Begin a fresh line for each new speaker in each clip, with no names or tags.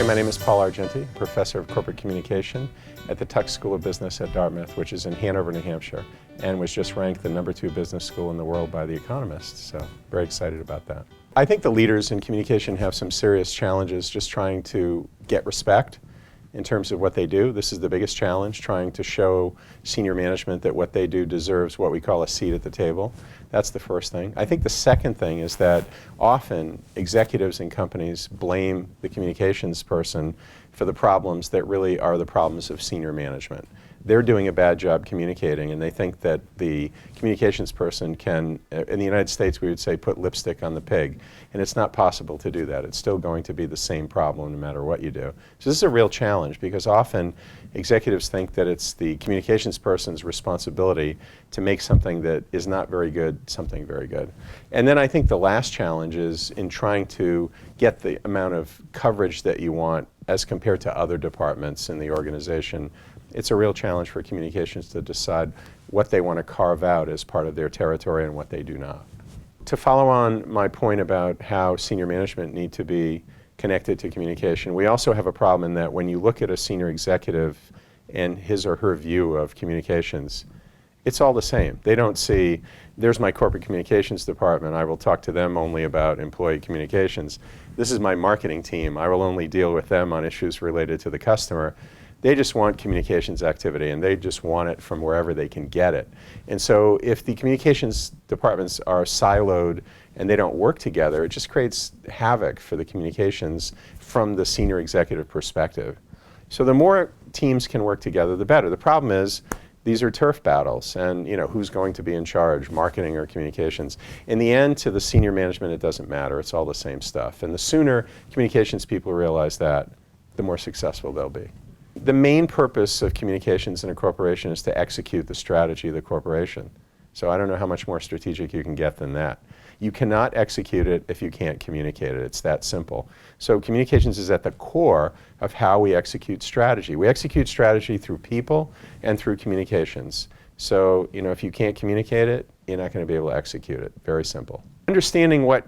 Hey, my name is Paul Argenti, Professor of Corporate Communication at the Tuck School of Business at Dartmouth, which is in Hanover, New Hampshire, and was just ranked the #2 business school in the world by The Economist, so very excited about that. I think the leaders in communication have some serious challenges just trying to get respect in terms of what they do. This is the biggest challenge, trying to show senior management that what they do deserves what we call a seat at the table. That's the first thing. I think the second thing is that often executives in companies blame the communications person for the problems that really are the problems of senior management. They're doing a bad job communicating, and they think that the communications person can, in the United States we would say, put lipstick on the pig. And it's not possible to do that. It's still going to be the same problem no matter what you do. So this is a real challenge because often executives think that it's the communications person's responsibility to make something that is not very good something very good. And then I think the last challenge is in trying to get the amount of coverage that you want as compared to other departments in the organization. It's a real challenge for communications to decide what they want to carve out as part of their territory and what they do not. To follow on my point about how senior management need to be connected to communication, we also have a problem in that when you look at a senior executive and his or her view of communications, it's all the same. They don't see, there's my corporate communications department, I will talk to them only about employee communications. This is my marketing team, I will only deal with them on issues related to the customer. They just want communications activity, and they just want it from wherever they can get it. And so if the communications departments are siloed and they don't work together, it just creates havoc for the communications from the senior executive perspective. So the more teams can work together, the better. The problem is these are turf battles, and who's going to be in charge, marketing or communications. In the end, to the senior management, it doesn't matter. It's all the same stuff. And the sooner communications people realize that, the more successful they'll be. The main purpose of communications in a corporation is to execute the strategy of the corporation. So I don't know how much more strategic you can get than that. You cannot execute it if you can't communicate it. It's that simple. So communications is at the core of how we execute strategy. We execute strategy through people and through communications. So if you can't communicate it, you're not going to be able to execute it. Very simple. Understanding what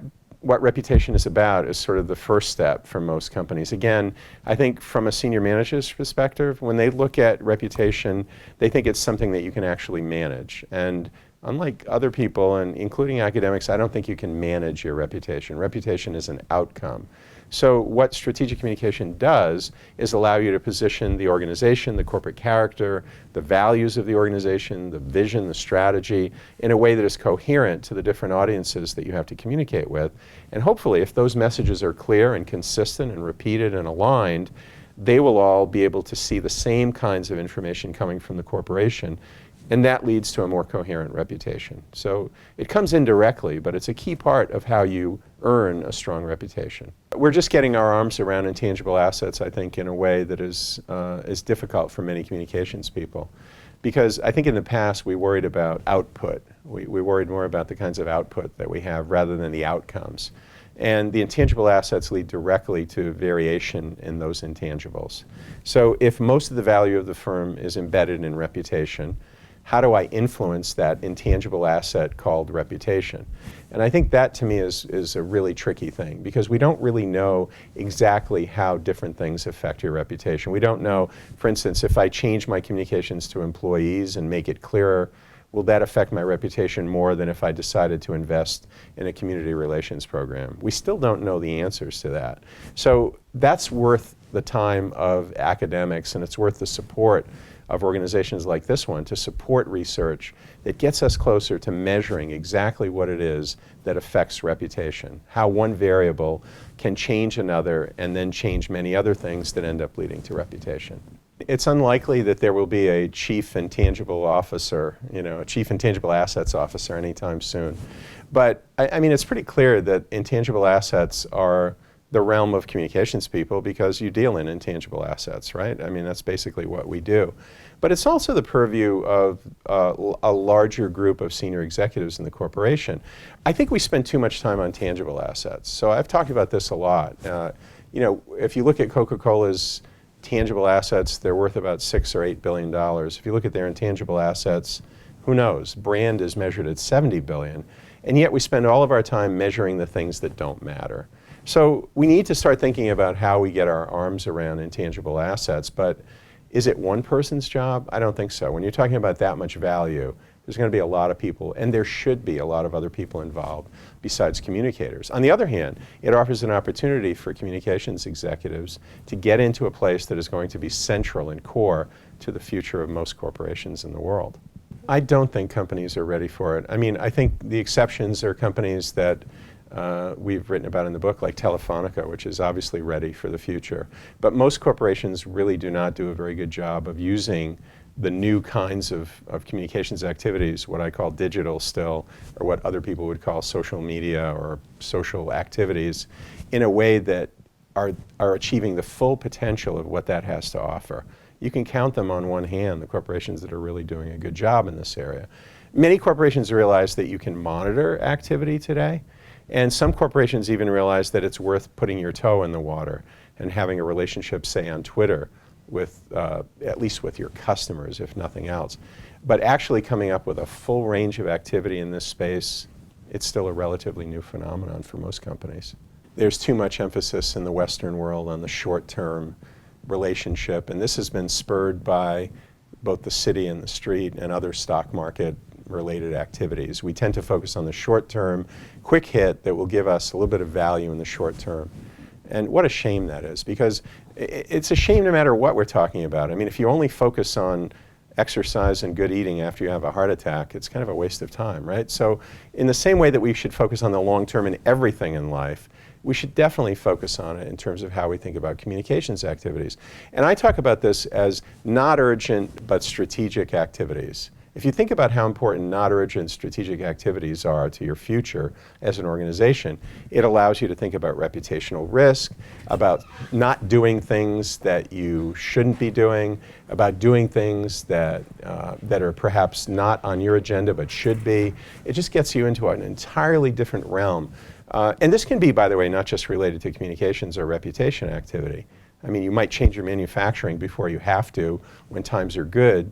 reputation is about is sort of the first step for most companies. Again, I think from a senior manager's perspective, when they look at reputation, they think it's something that you can actually manage. And unlike other people, and including academics, I don't think you can manage your reputation. Reputation is an outcome. So what strategic communication does is allow you to position the organization, the corporate character, the values of the organization, the vision, the strategy, in a way that is coherent to the different audiences that you have to communicate with. And hopefully, if those messages are clear and consistent and repeated and aligned, they will all be able to see the same kinds of information coming from the corporation. And that leads to a more coherent reputation. So it comes indirectly, but it's a key part of how you earn a strong reputation. We're just getting our arms around intangible assets, I think, in a way that is difficult for many communications people. Because I think in the past we worried about output. We worried more about the kinds of output that we have rather than the outcomes. And the intangible assets lead directly to variation in those intangibles. So if most of the value of the firm is embedded in reputation, how do I influence that intangible asset called reputation? And I think that to me is a really tricky thing because we don't really know exactly how different things affect your reputation. We don't know, for instance, if I change my communications to employees and make it clearer, will that affect my reputation more than if I decided to invest in a community relations program? We still don't know the answers to that. So that's worth the time of academics, and it's worth the support of organizations like this one to support research that gets us closer to measuring exactly what it is that affects reputation, how one variable can change another and then change many other things that end up leading to reputation. It's unlikely that there will be a chief intangible officer, a chief intangible assets officer anytime soon. But I mean, it's pretty clear that intangible assets are the realm of communications people because you deal in intangible assets, right? I mean, that's basically what we do. But it's also the purview of a larger group of senior executives in the corporation. I think we spend too much time on tangible assets. So I've talked about this a lot. If you look at Coca-Cola's tangible assets, they're worth about $6 or $8 billion. If you look at their intangible assets, who knows? Brand is measured at $70 billion. And yet we spend all of our time measuring the things that don't matter. So we need to start thinking about how we get our arms around intangible assets, but is it one person's job? I don't think so. When you're talking about that much value, there's going to be a lot of people, and there should be a lot of other people involved besides communicators. On the other hand, it offers an opportunity for communications executives to get into a place that is going to be central and core to the future of most corporations in the world. I don't think companies are ready for it. I mean, I think the exceptions are companies that we've written about in the book, like Telefónica, which is obviously ready for the future. But most corporations really do not do a very good job of using the new kinds of communications activities, what I call digital still, or what other people would call social media or social activities, in a way that are achieving the full potential of what that has to offer. You can count them on one hand, the corporations that are really doing a good job in this area. Many corporations realize that you can monitor activity today, and some corporations even realize that it's worth putting your toe in the water and having a relationship, say, on Twitter, with at least with your customers, if nothing else. But actually coming up with a full range of activity in this space, it's still a relatively new phenomenon for most companies. There's too much emphasis in the Western world on the short-term relationship, and this has been spurred by both the city and the street and other stock market related activities. We tend to focus on the short-term quick hit that will give us a little bit of value in the short term. And what a shame that is, because it's a shame no matter what we're talking about. I mean, if you only focus on exercise and good eating after you have a heart attack, it's kind of a waste of time, right? So in the same way that we should focus on the long term in everything in life, we should definitely focus on it in terms of how we think about communications activities. And I talk about this as not urgent but strategic activities. If you think about how important not urgent strategic activities are to your future as an organization, it allows you to think about reputational risk, about not doing things that you shouldn't be doing, about doing things that are perhaps not on your agenda but should be. It just gets you into an entirely different realm. And this can be, by the way, not just related to communications or reputation activity. I mean, you might change your manufacturing before you have to when times are good,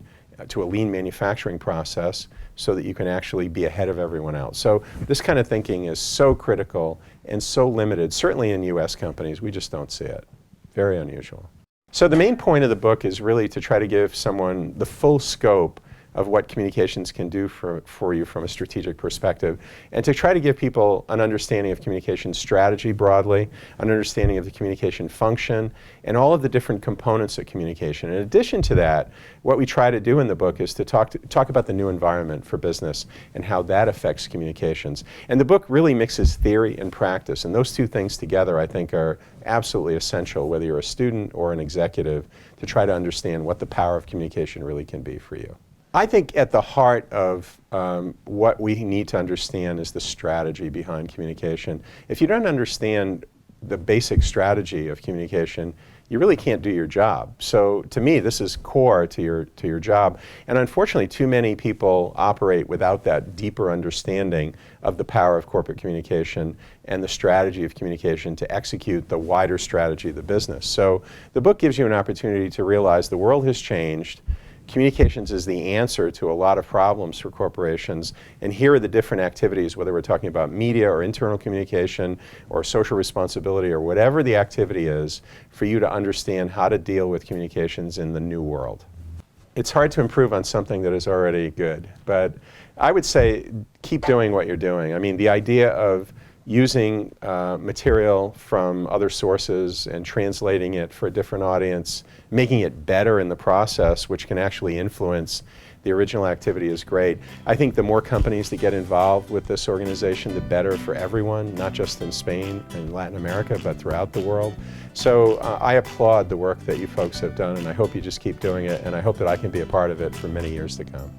to a lean manufacturing process so that you can actually be ahead of everyone else. So this kind of thinking is so critical and so limited, certainly in US companies, we just don't see it. Very unusual. So the main point of the book is really to try to give someone the full scope of what communications can do for you from a strategic perspective, and to try to give people an understanding of communication strategy broadly, an understanding of the communication function, and all of the different components of communication. In addition to that, what we try to do in the book is to talk about the new environment for business and how that affects communications. And the book really mixes theory and practice, and those two things together I think are absolutely essential, whether you're a student or an executive, to try to understand what the power of communication really can be for you. I think at the heart of what we need to understand is the strategy behind communication. If you don't understand the basic strategy of communication, you really can't do your job. So to me, this is core to your job. And unfortunately, too many people operate without that deeper understanding of the power of corporate communication and the strategy of communication to execute the wider strategy of the business. So the book gives you an opportunity to realize the world has changed. Communications is the answer to a lot of problems for corporations, and here are the different activities, whether we're talking about media or internal communication or social responsibility or whatever the activity is, for you to understand how to deal with communications in the new world. It's hard to improve on something that is already good, but I would say keep doing what you're doing. I mean, the idea of using material from other sources and translating it for a different audience, making it better in the process, which can actually influence the original activity, is great. I think the more companies that get involved with this organization, the better for everyone, not just in Spain and Latin America, but throughout the world. So I applaud the work that you folks have done, and I hope you just keep doing it, and I hope that I can be a part of it for many years to come.